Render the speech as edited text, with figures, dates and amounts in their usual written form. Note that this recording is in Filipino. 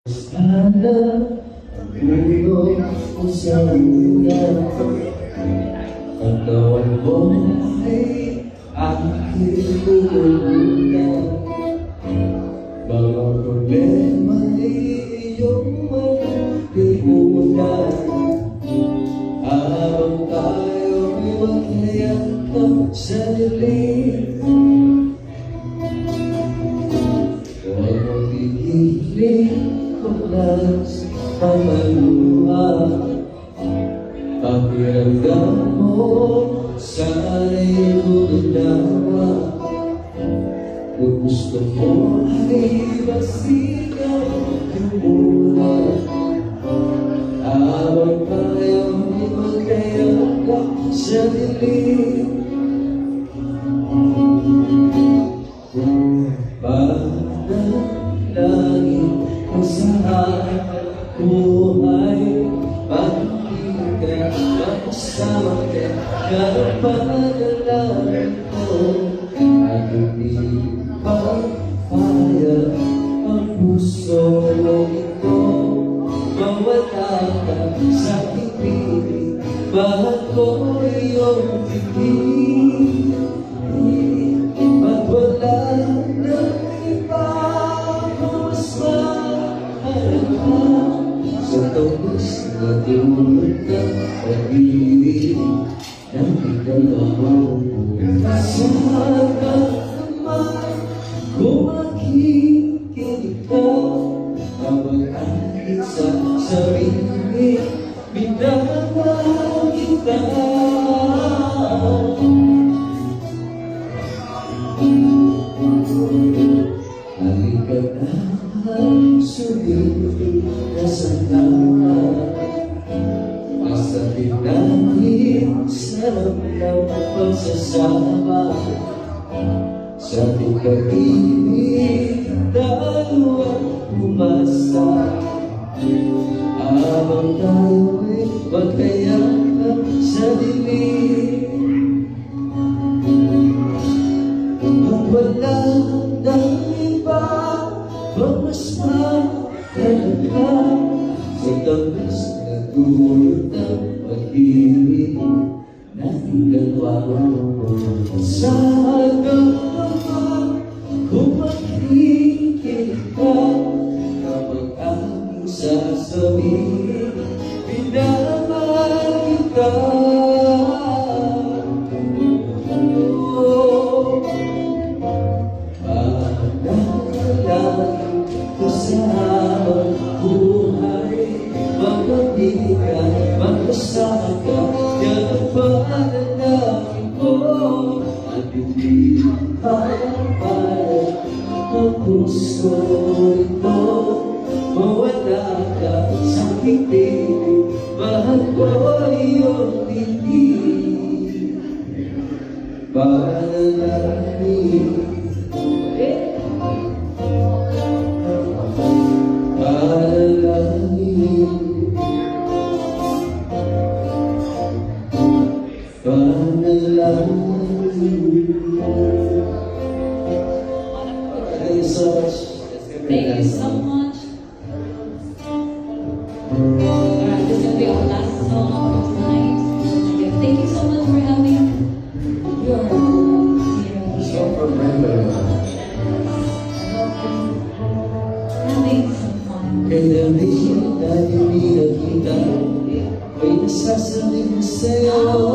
Sana tulog ko sa una, katawan mo ay aking tulungan. Mga problema ay iyong magtipunan. Habang tayo'y maglayakap sa dilim, huwag mong pipili Kulas pamaluha, pakiramdam mo sana'y luminawa. Kung gusto mo ay basigaw yung buhay, habang tayo'y magkayakap sa dilim. Panalangin kung saan buhay, pag-ibig ka, kasama ka, panalangin ko ay hindi pagpapayag ang puso ito. Mawala ka sa pipiling, bahal ko iyong pipiling. At wala na iba mas mahal ka sa tubos na tulad ng pag-ibig ng ikalawa. Saan ka naman kung makikinig ka, kapag ang isa sa sarili minamahal kita. Halika na sulit na sa tama, masapit natin sa ng pagsasama. Sa ating pag-ibig dalawang umasa, habang tayo'y magkayakap sa dilim. At wala nang iba pang mas mahal ka sa tamis na dulot ng pag-ibig nating dalawa. Saan ka naman kung makikinig ka, kapag aking sasabihin minamahal kita. Panalangin ko sa habang buhay, magpapili ka, magkasama ka, yan ang panalangin ko. At hindi papayag ang puso ito, mawala ka sa aking piling, mahal ko iyong piling. Panalangin, panalangin, panalangin. Thank you so much. Thank you so much. Alright, this is gonna be our last song of tonight. Again, thank you so much for having your heroes. So from Brenda. Having some fun. Kaya may dahil hindi nakita, may nasasaling sa'yo.